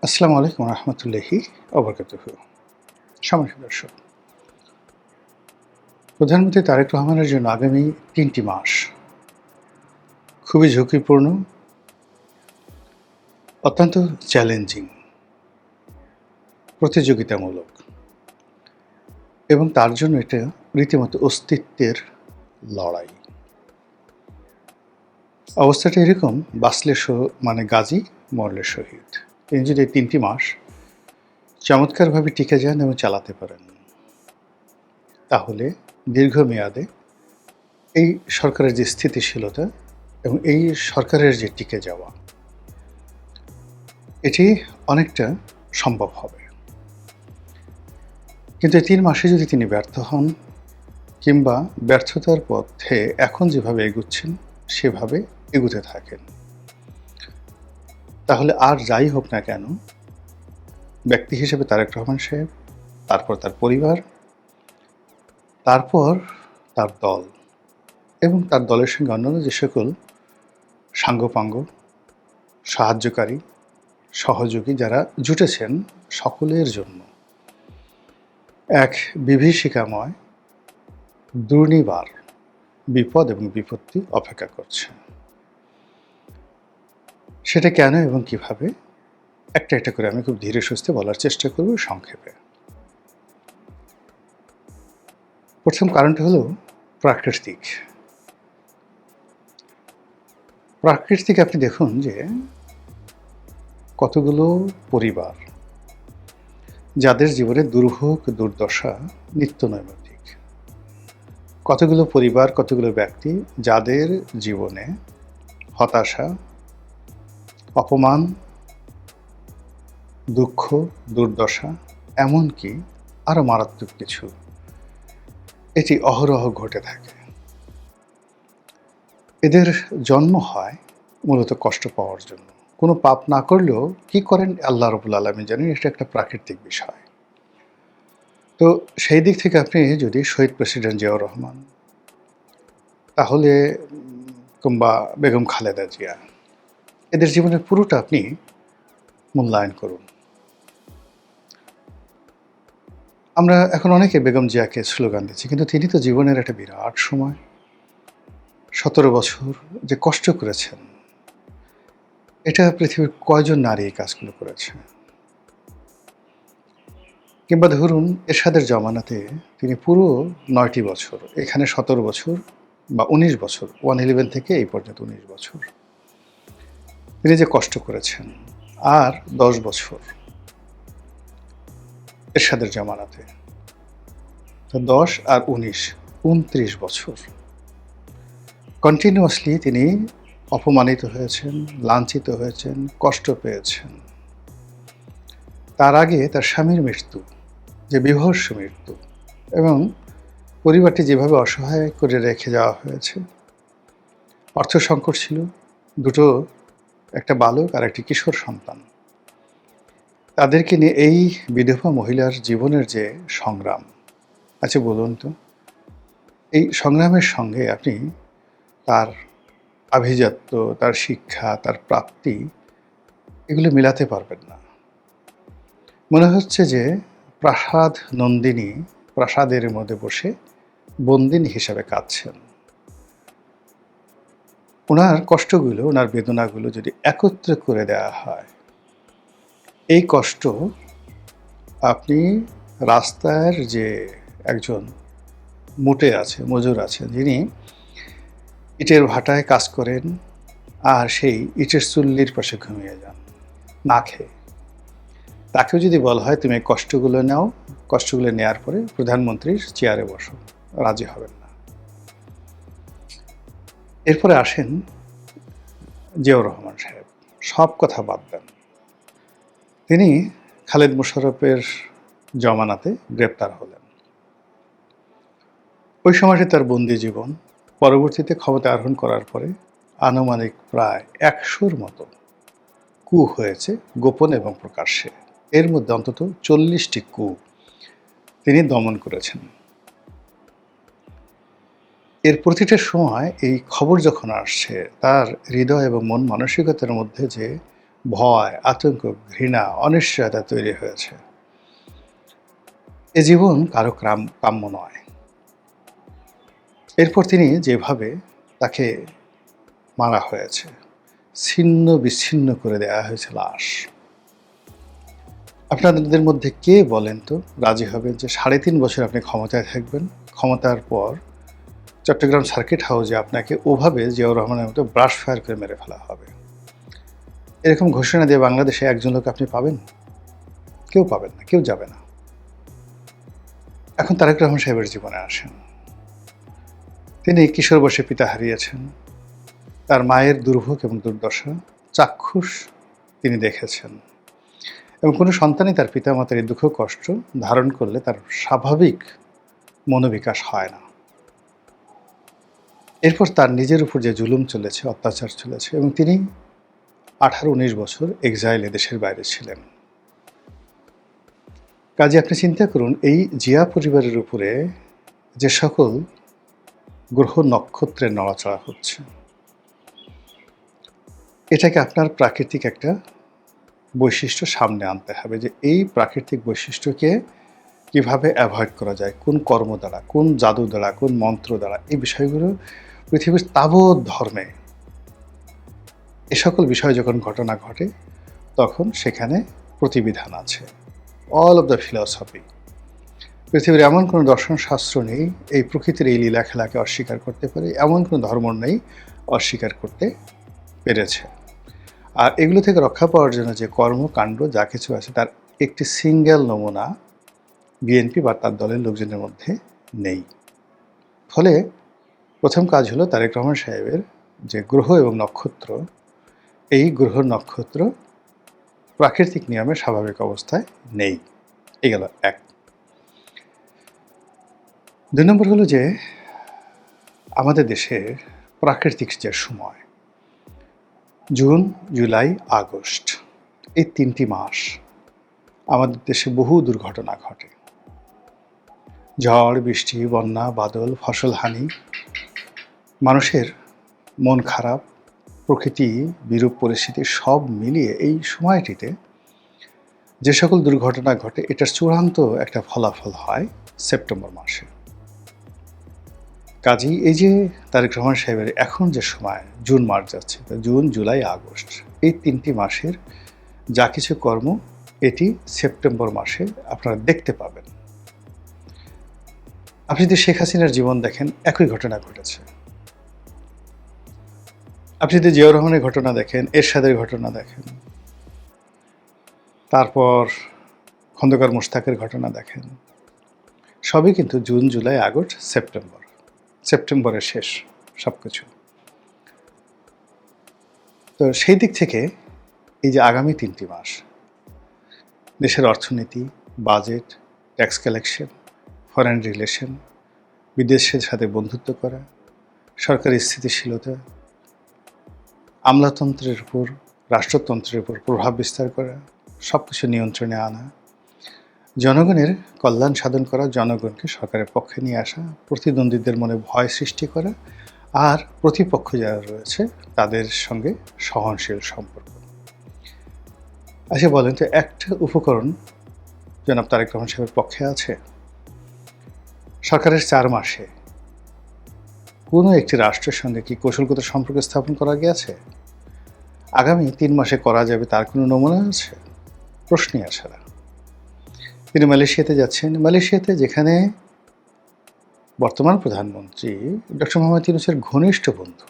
আসসালামু আলাইকুম রহমতুল্লাহি ওবরকাতুহু। সম্মানিত দর্শক, প্রধানমন্ত্রী তারেক রহমানের জন্য আগামী ৩টি মাস খুবই ঝুঁকিপূর্ণ, অত্যন্ত চ্যালেঞ্জিং, প্রতিযোগিতামূলক এবং তার জন্য এটা রীতিমতো অস্তিত্বের লড়াই। অবস্থাটা এরকম, বাঁচলে মানে গাজী, মরলে শহীদ। তিনি যদি এই ৩টি মাস চমৎকারভাবে টিকে যান এবং চালাতে পারেন, তাহলে দীর্ঘমেয়াদে এই সরকারের যে স্থিতিশীলতা এবং এই সরকারের যে টিকে যাওয়া, এটি অনেকটা সম্ভব হবে। কিন্তু এই ৩ মাসে যদি তিনি ব্যর্থ হন কিংবা ব্যর্থতার পথে এখন যেভাবে এগুচ্ছেন সেভাবে এগুতে থাকেন, তাহলে আর যাই হোক না কেন, ব্যক্তি হিসেবে তারেক রহমান সাহেব, তারপর তার পরিবার, তারপর তার দল এবং তার দলের সঙ্গে অন্যান্য যে সকল সাঙ্গপাঙ্গ, সাহায্যকারী, সহযোগী যারা জুটেছেন, সকলের জন্য এক বিভীষিকাময় দুর্নিবার বিপদ এবং বিপত্তি অপেক্ষা করছে। সেটা কেন এবং কিভাবে, একটা একটা করে আমি খুব ধীরে সুস্থে বলার চেষ্টা করব সংক্ষেপে। প্রথম কারণটা হলো প্রাকৃতিক। আপনি দেখুন যে কতগুলো পরিবার যাদের জীবনে দুর্ভোগ দুর্দশা নিত্য নৈমিত্তিক, কতগুলো পরিবার, কতগুলো ব্যক্তি যাদের জীবনে হতাশা, অপমান, দুঃখ, দুর্দশা, এমনকি আরও মারাত্মক কিছু, এটি অহরহ ঘটে থাকে। এদের জন্ম হয় মূলত কষ্ট পাওয়ার জন্য। কোনো পাপ না করলেও কি করেন আল্লাহ রাব্বুল আলামিন জানেন, এটা একটা প্রাকৃতিক বিষয়। তো সেই দিক থেকে আপনি যদি শহীদ প্রেসিডেন্ট জিয়াউর রহমান, তাহলে কিংবা বেগম খালেদা জিয়া, এদের জীবনের পুরোটা আপনি মূল্যায়ন করুন। আমরা এখন অনেকে বেগম জিয়াকে স্লোগান দিচ্ছি, কিন্তু তিনি তো জীবনের একটা বিরাট সময় ১৭ বছর যে কষ্ট করেছেন, এটা পৃথিবীর কয়জন নারী এই কাজগুলো করেছে? কিংবা ধরুন এরশাদের জমানাতে তিনি পুরো ৯টি বছর, এখানে ১৭ বছর বা ১৯ বছর, 111 থেকে এই পর্যন্ত ১৯ বছর তিনি যে কষ্ট করেছেন, আর ১০ বছর এরশাদের জমানাতে, তো ১০ আর ১৯, ২৯ বছর কন্টিনিউয়াসলি তিনি অপমানিত হয়েছেন, লাঞ্ছিত হয়েছেন, কষ্ট পেয়েছেন। তার আগে তার স্বামীর মৃত্যু, যে বীভৎস মৃত্যু, এবং পরিবারটি যেভাবে অসহায় করে রেখে যাওয়া হয়েছে। অর্থ সংকট ছিল, দুটো, একটা বালক আর একটি কিশোর সন্তান। তাদেরকে নিয়ে এই বিধবা মহিলার জীবনের যে সংগ্রাম, আচ্ছা বলুন তো, এই সংগ্রামের সঙ্গে আপনি তার আভিজাত্য, তার শিক্ষা, তার প্রাপ্তি, এগুলো মেলাতে পারবেন না। মনে হচ্ছে যে প্রাসাদ নন্দিনী প্রাসাদের মধ্যে বসে বন্দিনী হিসাবে কাঁদছেন। ওনার কষ্টগুলো, ওনার বেদনাগুলো যদি একত্রে করে দেওয়া হয়, এই কষ্ট আপনি রাস্তার যে একজন মুটে আছে, মজুর আছে, যিনি ইটের ভাটায় কাজ করেন আর সেই ইটের চুল্লির পাশে ঘুমিয়ে যান না খেয়ে, তাকেও যদি বলা হয় তুমি এই কষ্টগুলো নাও, কষ্টগুলো নেওয়ার পরে প্রধানমন্ত্রীর চেয়ারে বসো, রাজি হবেন না। এরপরে আসেন জিয়াউর রহমান সাহেব, সব কথা বাদ দেন। তিনি খালেদ মোশাররফের জমানাতে গ্রেপ্তার হলেন। ওই সময়টি তার বন্দি জীবন। পরবর্তীতে ক্ষমতা আরোহণ করার পরে আনুমানিক প্রায় ১০০-র মতো কূ হয়েছে, গোপন এবং প্রকাশ্যে। এর মধ্যে অন্তত ৪০টি কূ তিনি দমন করেছেন। এর প্রতিটা সময় এই খবর যখন আসছে, তার হৃদয় এবং মন মানসিকতার মধ্যে যে ভয়, আতঙ্ক, ঘৃণা, অনিশ্চয়তা তৈরি হয়েছে। এ জীবন কারো কাম্য নয়। এরপর তিনি যেভাবে তাকে মারা হয়েছে, ছিন্ন বিচ্ছিন্ন করে দেওয়া হয়েছে লাশ। আপনাদের মধ্যে কে বলেন তো রাজি হবেন যে ৩.৫ বছর আপনি ক্ষমতায় থাকবেন, ক্ষমতার পর চট্টগ্রাম সার্কিট হাউসে আপনাকে ওভাবে জিয়াউর রহমানের মতো ব্রাশ ফায়ার করে মেরে ফেলা হবে? এরকম ঘোষণা দিয়ে বাংলাদেশে একজন লোক আপনি পাবেন? কেউ পাবেন না, কেউ যাবে না। এখন তারেক রহমান সাহেবের জীবনে আসেন। তিনি কিশোর বয়সে পিতা হারিয়েছেন। তার মায়ের দুর্ভোগ এবং দুর্দশা চাক্ষুষ তিনি দেখেছেন, এবং কোনো সন্তানই তার পিতামাতার এই দুঃখ কষ্ট ধারণ করলে তার স্বাভাবিক মনোবিকাশ হয় না। এরপর তার নিজের উপর যে জুলুম চলেছে, অত্যাচার চলেছে, এবং তিনি 18-19 বছর এক্সাইলে দেশের বাইরে ছিলেন। কাজে আপনি চিন্তা করুন, এই জিয়া পরিবারের উপরে যে সকল গ্রহ নক্ষত্রের নড়াচড়া হচ্ছে, এটাকে আপনার প্রাকৃতিক একটা বৈশিষ্ট্য সামনে আনতে হবে, যে এই প্রাকৃতিক বৈশিষ্ট্যকে কিভাবে অ্যাভয়েড করা যায়, কোন কর্ম দ্বারা, কোন জাদু দ্বারা, কোন মন্ত্র দ্বারা। এই বিষয়গুলো পৃথিবীর তাবৎ ধর্মে এ সকল বিষয় যখন ঘটনা ঘটে, তখন সেখানে প্রতিবিধান আছে। অল অব দ্য ফিলসফি, পৃথিবীর এমন কোনো দর্শনশাস্ত্র নেই এই প্রকৃতির এই লীলা খেলাকে অস্বীকার করতে পারে, এমন কোনো ধর্ম নেই অস্বীকার করতে পেরেছে। আর এগুলো থেকে রক্ষা পাওয়ার জন্য যে কর্মকাণ্ড যা কিছু আছে, তার একটি সিঙ্গেল নমুনা বিএনপি বা তার দলের লোকজনের মধ্যে নেই। ফলে প্রথম কাজ হলো তারেক রহমান সাহেবের যে গ্রহ এবং নক্ষত্র, এই গ্রহ নক্ষত্র প্রাকৃতিক নিয়মে স্বাভাবিক অবস্থায় নেই। এই গেল এক। ২ নম্বর হলো যে আমাদের দেশের প্রাকৃতিক যে সময়, জুন, জুলাই, আগস্ট, এই 3টি মাস আমাদের দেশে বহু দুর্ঘটনা ঘটে। ঝড়, বৃষ্টি, বন্যা, বাদল, ফসলহানি, মানুষের মন খারাপ, প্রকৃতি বিরূপ পরিস্থিতি সব মিলিয়ে এই সময়টিতে যে সকল দুর্ঘটনা ঘটে, এটার চূড়ান্ত একটা ফলাফল হয় সেপ্টেম্বর মাসে। কাজেই এই যে তারেক রহমান সাহেবের এখন যে সময় জুন মাস যাচ্ছে, জুন, জুলাই, আগস্ট, এই 3টি মাসের যা কিছু কর্ম এটি সেপ্টেম্বর মাসে আপনারা দেখতে পাবেন। আপনি যদি শেখ হাসিনার জীবন দেখেন, একই ঘটনা ঘটেছে। আপনি যদি জিয়াউর রহমানের ঘটনা দেখেন, এরশাদের ঘটনা দেখেন, তারপর খন্দকার মোশতাকের ঘটনা দেখেন, সবই কিন্তু জুন, জুলাই, আগস্ট, সেপ্টেম্বর, সেপ্টেম্বরের শেষ সব কিছু। তো সেই দিক থেকে এই যে আগামী 3টি মাস দেশের অর্থনীতি, budget, tax collection, foreign relation, বিদেশের সাথে বন্ধুত্ব করা, সরকারি স্থিতিশীলতা, আমলাতন্ত্রের উপর, রাষ্ট্রতন্ত্রের উপর প্রভাব বিস্তার করা, সব কিছু নিয়ন্ত্রণে আনা, জনগণের কল্যাণ সাধন করা, জনগণকে সরকারের পক্ষে নিয়ে আসা, প্রতিদ্বন্দ্বীদের মনে ভয় সৃষ্টি করা, আর প্রতিপক্ষ যারা রয়েছে তাদের সঙ্গে সহনশীল সম্পর্ক। আচ্ছা বলেন তো, একটা উপকরণ জনাব তারেক রহমান সাহেবের পক্ষে আছে? সরকারের 4 মাসে কোনো একটি রাষ্ট্রের সঙ্গে কি কৌশলগত সম্পর্ক স্থাপন করা গিয়েছে? আগামী 3 মাসে করা যাবে তার কোনো নমুনা আছে? প্রশ্নই আসে না। তিনি মালয়েশিয়াতে যাচ্ছেন, মালয়েশিয়াতে যেখানে বর্তমান প্রধানমন্ত্রী ডক্টর মোহাম্মদ ইউনূসের ঘনিষ্ঠ বন্ধু,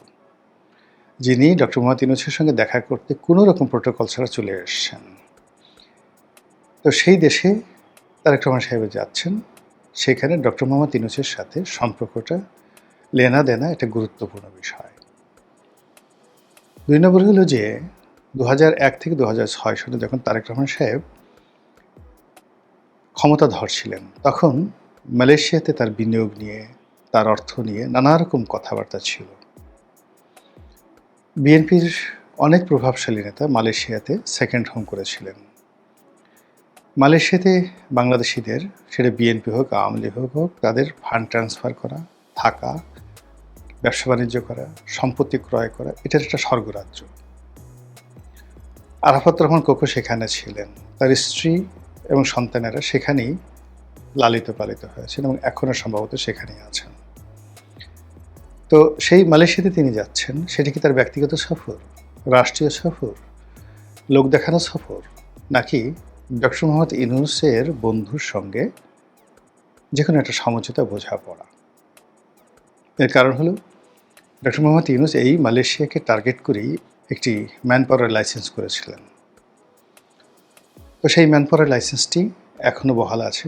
যিনি ডক্টর মোহাম্মদ ইউনূসের সঙ্গে দেখা করতে কোনো রকম প্রোটোকল ছাড়া চলে এসেছেন। তো সেই দেশে তারেক রহমান সাহেব যাচ্ছেন, সেখানে ডক্টর মোহাম্মদ ইউনূসের সাথে সম্পর্কটা লেনা দেনা একটা গুরুত্বপূর্ণ বিষয়। 2 নম্বর হলো যে 2001 থেকে 2006 সালে যখন তারেক রহমান সাহেব ক্ষমতাধর ছিলেন, তখন মালয়েশিয়াতে তার বিনিয়োগ নিয়ে, তার অর্থ নিয়ে নানা রকম কথাবার্তা ছিল। বিএনপির অনেক প্রভাবশালী নেতা মালয়েশিয়াতে সেকেন্ড হোম করেছিলেন। মালয়েশিয়াতে বাংলাদেশিদের, সেটা বিএনপি হোক, আওয়ামী লীগ হোক, তাদের ফান্ড ট্রান্সফার করা, থাকা, ব্যবসা বাণিজ্য করা, সম্পত্তি ক্রয় করা, এটার একটা স্বর্গরাজ্য। আরাফাত রহমান কোকো সেখানে ছিলেন, তার স্ত্রী এবং সন্তানেরা সেখানেই লালিত পালিত হয়েছেন এবং এখনও সম্ভবত সেখানেই আছেন। তো সেই মালয়েশিয়াতে তিনি যাচ্ছেন, সেটি কি তার ব্যক্তিগত সফর, রাষ্ট্রীয় সফর, লোক দেখানো সফর, নাকি ডক্টর মোহাম্মদ ইউনূসের বন্ধুর সঙ্গে যে কোনো একটা সমঝোতা বোঝাপড়া? এর কারণ হলো ডক্টর মোহাম্মদ ইউনূস এই মালয়েশিয়াকে টার্গেট করেই একটি ম্যান পাওয়ার লাইসেন্স করেছিলেন। তো সেই ম্যান পাওয়ার লাইসেন্সটি এখনও বহাল আছে,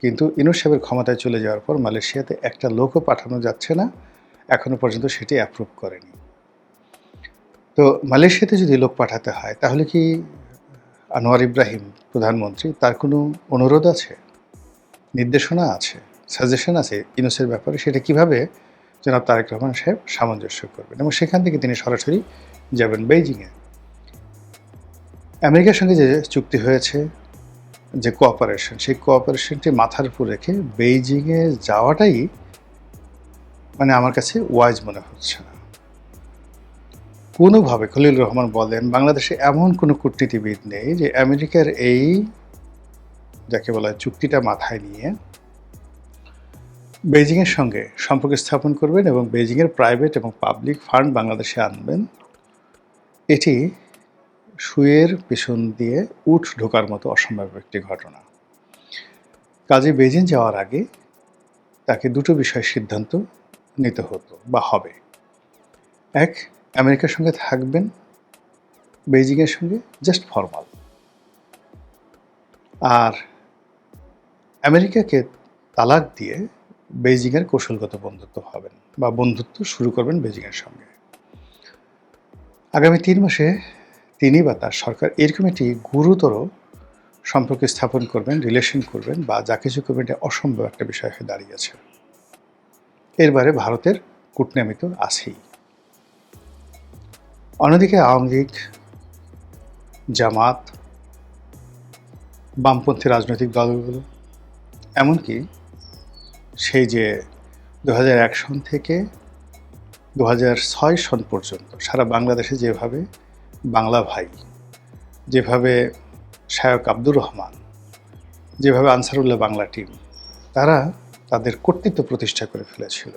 কিন্তু ইউনূস সাহেবের ক্ষমতায় চলে যাওয়ার পর মালয়েশিয়াতে একটা লোকও পাঠানো যাচ্ছে না, এখনও পর্যন্ত সেটি অ্যাপ্রুভ করেনি। তো মালয়েশিয়াতে যদি লোক পাঠাতে হয় তাহলে কি আনোয়ার ইব্রাহিম প্রধানমন্ত্রী, তার কোনো অনুরোধ আছে, নির্দেশনা আছে, সাজেশন আছে ইউনূসের ব্যাপারে? সেটা কিভাবে জনাব তারেক রহমান সাহেব সামঞ্জস্য করবেন? এবং সেখান থেকে তিনি সরাসরি যাবেন বেইজিংয়ে। আমেরিকার সঙ্গে যে চুক্তি হয়েছে, যে কোঅপারেশন, সেই কোঅপারেশনটি মাথার উপর রেখে বেইজিংয়ে যাওয়াটাই মানে আমার কাছে ওয়াইজ মনে হচ্ছে না। কোনোভাবে খলিলুর রহমান বলেন, বাংলাদেশে এমন কোনো কূটনীতিবিদ নেই যে আমেরিকার এই যাকে বলা হয় চুক্তিটা মাথায় নিয়ে বেইজিংয়ের সঙ্গে সম্পর্ক স্থাপন করবেন এবং বেইজিংয়ের প্রাইভেট এবং পাবলিক ফান্ড বাংলাদেশে আনবেন। এটি শুয়ের পেছন দিয়ে উট ঢোকার মতো অসম্ভব একটি ঘটনা। কাজে বেইজিং যাওয়ার আগে তাকে দুটো বিষয়ের সিদ্ধান্ত নিতে হতো বা হবে। এক, আমেরিকার সঙ্গে থাকবেন, বেইজিংয়ের সঙ্গে জাস্ট ফরমাল। আর আমেরিকাকে তালাক দিয়ে বেইজিংয়ের কৌশলগত বন্ধুত্ব হবেন বা বন্ধুত্ব শুরু করবেন বেইজিংয়ের সঙ্গে। আগামী 3 মাসে তিনি বা তার সরকার এরকম একটি গুরুতর সম্পর্ক স্থাপন করবেন, রিলেশন করবেন বা যা কিছু করবেন, এটা অসম্ভব একটা বিষয় হয়ে দাঁড়িয়েছে। এর বাইরে ভারতের কূটনীতি তো আছেই। অন্যদিকে আওয়ামী লীগ, জামাত, বামপন্থী রাজনৈতিক দলগুলো, এমনকি সেই যে 2001 সন থেকে 2006 সন পর্যন্ত সারা বাংলাদেশে যেভাবে বাংলা ভাই, যেভাবে শায়ক আব্দুর রহমান, যেভাবে আনসারুল্লাহ বাংলা টিম, তারা তাদের কর্তৃত্ব প্রতিষ্ঠা করে ফেলেছিল,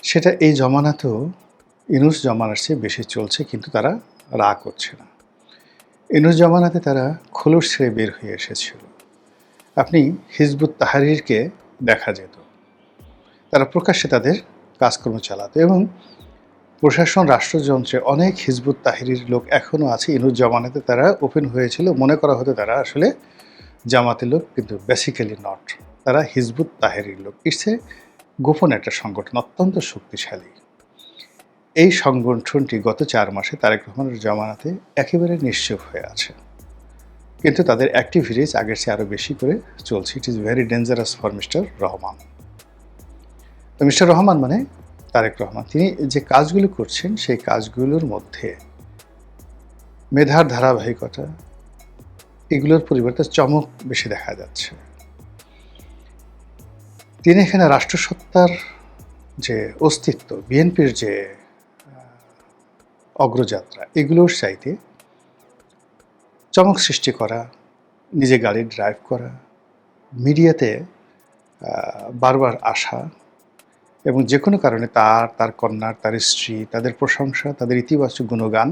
সেটা এই জমানাতেও ইউনূস জমানার চেয়ে বেশি চলছে, কিন্তু তারা রাগ করছে না। ইউনূস জমানাতে তারা খোলস ছেড়ে বের হয়ে এসেছিল। আপনি হিজবুত তাহরিরকে দেখা যেত, তারা প্রকাশ্যে তাদের কাজকর্ম চালাতো এবং প্রশাসন রাষ্ট্রযন্ত্রে অনেক হিজবুত তাহরির লোক এখনও আছে। ইউনূস জমানাতে তারা ওপেন হয়েছিল, মনে করা হতো তারা আসলে জামাতের লোক, কিন্তু বেসিক্যালি নট, তারা হিজবুত তাহরির লোক। ইটস এ গোপন একটা সংগঠন, অত্যন্ত শক্তিশালী। এই সংগঠনটি গত 4 মাসে তারেক রহমানের জমানাতে একেবারে নিশ্চুপ হয়ে আছে, কিন্তু তাদের অ্যাক্টিভিটিস আগের চেয়ে আরও বেশি করে চলছে। It is very dangerous for mister Rahman. তো মিস্টার রহমান মানে তারেক রহমান, তিনি যে কাজগুলো করছেন সেই কাজগুলোর মধ্যে মেধার ধারাবাহিকতা, এগুলোর পরিবর্তে চমক বেশি দেখা যাচ্ছে। তিনি এখানে রাষ্ট্রসত্তার যে অস্তিত্ব, বিএনপির যে অগ্রযাত্রা, এগুলোর চাইতে চমক সৃষ্টি করা, নিজে গাড়ি ড্রাইভ করা, মিডিয়াতে বারবার আসা এবং যে কোনো কারণে তার কন্যার, তার স্ত্রী, তাদের প্রশংসা, তাদের ইতিবাচক গুণগান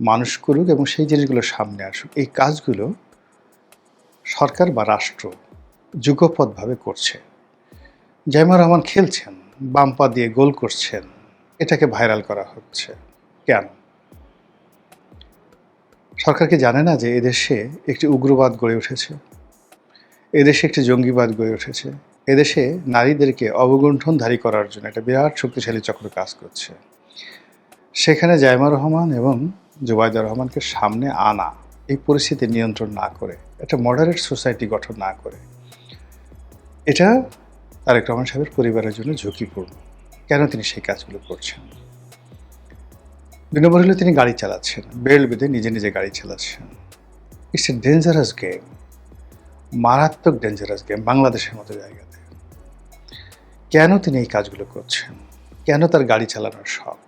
মানুষ করুক এবং সেই জিনিসগুলো সামনে আসুক, এই কাজগুলো সরকার বা রাষ্ট্র যুগপৎভাবে করছে। জাইমা রহমান খেলছেন, বাম পা দিয়ে গোল করছেন, এটাকে ভাইরাল করা হচ্ছে কেন? সরকার কি জানে না যে এদেশে একটি উগ্রবাদ গড়ে উঠেছে, এদেশে একটি জঙ্গিবাদ গড়ে উঠেছে, এদেশে নারীদেরকে অবগুণ্ঠনধারী করার জন্য একটা বিরাট শক্তিশালী চক্র কাজ করছে? সেখানে জাইমা রহমান এবং জুবাইদা রহমানকে সামনে আনা, এই পরিস্থিতি নিয়ন্ত্রণ না করে, একটা মডারেট সোসাইটি গঠন না করে, এটা তারেক রহমান সাহেবের পরিবারের জন্য ঝুঁকিপূর্ণ। কেন তিনি সেই কাজগুলো করছেন? 2 নম্বর হলো তিনি গাড়ি চালাচ্ছেন, বেল্ট বেঁধে নিজে নিজে গাড়ি চালাচ্ছেন। ইটস এ ডেঞ্জারাস গেম, মারাত্মক ডেঞ্জারাস গেম বাংলাদেশের মতো জায়গাতে। কেন তিনি এই কাজগুলো করছেন? কেন তার গাড়ি চালানোর শখ?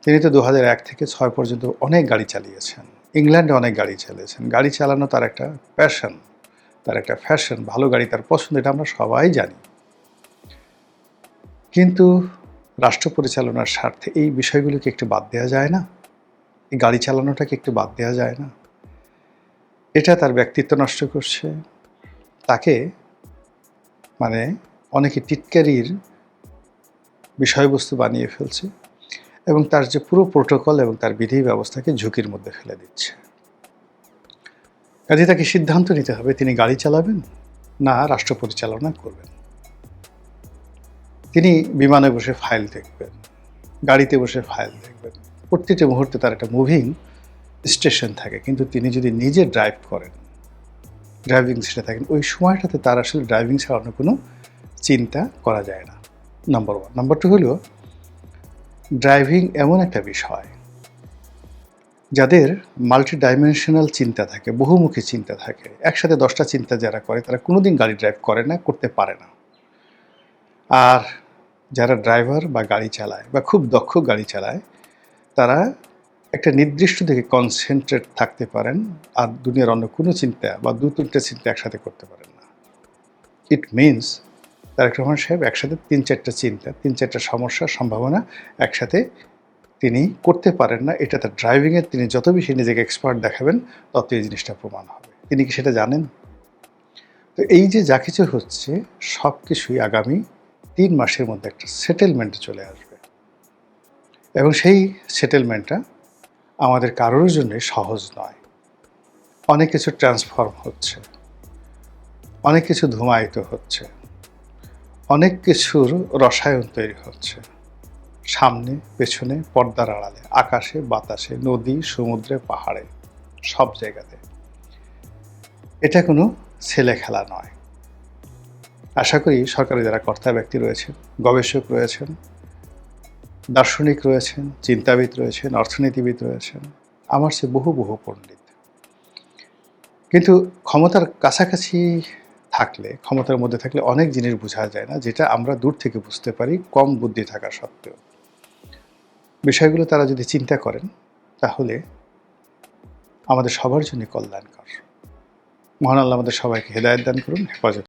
তিনি তো 2001 থেকে 6 পর্যন্ত অনেক গাড়ি চালিয়েছেন। ইংল্যান্ডে অনেক গাড়ি চালিয়েছেন। গাড়ি চালানো তার একটা প্যাশন, তার একটা ফ্যাশন, ভালো গাড়ি তার পছন্দ, এটা আমরা সবাই জানি। কিন্তু রাষ্ট্র পরিচালনার স্বার্থে এই বিষয়গুলোকে একটু বাদ দেওয়া যায় না? এই গাড়ি চালানোটাকে একটু বাদ দেওয়া যায় না? এটা তার ব্যক্তিত্ব নষ্ট করছে। তাকে মানে অনেকে টিটকারির বিষয়বস্তু বানিয়ে ফেলছে এবং তার যে পুরো প্রোটোকল এবং তার বিধি ব্যবস্থাকে ঝুঁকির মধ্যে ফেলে দিচ্ছে। কাজে তাকে সিদ্ধান্ত নিতে হবে তিনি গাড়ি চালাবেন না রাষ্ট্র পরিচালনা করবেন। তিনি বিমানে বসে ফাইল দেখবেন, গাড়িতে বসে ফাইল দেখবেন, প্রতিটি মুহূর্তে তার একটা মুভিং স্টেশন থাকে। কিন্তু তিনি যদি নিজে ড্রাইভ করেন, ড্রাইভিং সিটে থাকেন, ওই সময়টাতে তার আসলে ড্রাইভিং ছাড়া অন্য কোনো চিন্তা করা যায় না, নাম্বার 1। নাম্বার 2 হলো ড্রাইভিং এমন একটা বিষয় যাদের মাল্টি ডাইমেনশনাল চিন্তা থাকে, বহুমুখী চিন্তা থাকে। একসাথে 10টা চিন্তা যারা করে তারা কোনোদিন গাড়ি ড্রাইভ করে না, করতে পারে না। আর যারা ড্রাইভার বা গাড়ি চালায় বা খুব দক্ষ গাড়ি চালায়, তারা একটা নির্দিষ্ট দিকে কনসেন্ট্রেট থাকতে পারেন, আর দুনিয়ার অন্য কোনো চিন্তা বা 2-3টে চিন্তা একসাথে করতে পারেন না। ইট মিনস তারেক রহমান সাহেব একসাথে 3-4টা চিন্তা, 3-4টা সমস্যার সম্ভাবনা একসাথে তিনি করতে পারেন না। এটা তার ড্রাইভিংয়ে তিনি যত বেশি নিজেকে এক্সপার্ট দেখাবেন, তত এই জিনিসটা প্রমাণ হবে। তিনি কি সেটা জানেন? তো এই যে যা কিছু হচ্ছে, সব কিছুই আগামী 3 মাসের মধ্যে একটা সেটেলমেন্টে চলে আসবে এবং সেই সেটেলমেন্টটা আমাদের কারোর জন্যে সহজ নয়। অনেক কিছু ট্রান্সফর্ম হচ্ছে, অনেক কিছু ধূমায়িত হচ্ছে, অনেক কিছুর রসায়ন তৈরি হচ্ছে, সামনে পেছনে, পর্দার আড়ালে, আকাশে বাতাসে, নদী সমুদ্রে পাহাড়ে, সব জায়গাতে। এটা কোনো ছেলে খেলা নয়। আশা করি সরকারি যারা কর্তা ব্যক্তি রয়েছেন, গবেষক রয়েছেন, দার্শনিক রয়েছেন, চিন্তাবিদ রয়েছেন, অর্থনীতিবিদ রয়েছেন, আমার চেয়ে বহু বহু পণ্ডিত, কিন্তু ক্ষমতার কাছাকাছি থাকলে, ক্ষমতার মধ্যে থাকলে অনেক জিনিস বোঝা যায় না, যেটা আমরা দূর থেকে বুঝতে পারি কম বুদ্ধি থাকা সত্ত্বেও। বিষয়গুলো তারা যদি চিন্তা করেন, তাহলে আমাদের সবার জন্য কল্যাণকর। মহান আল্লাহ আমাদের সবাইকে হেদায়েত দান করুন, হেফাজত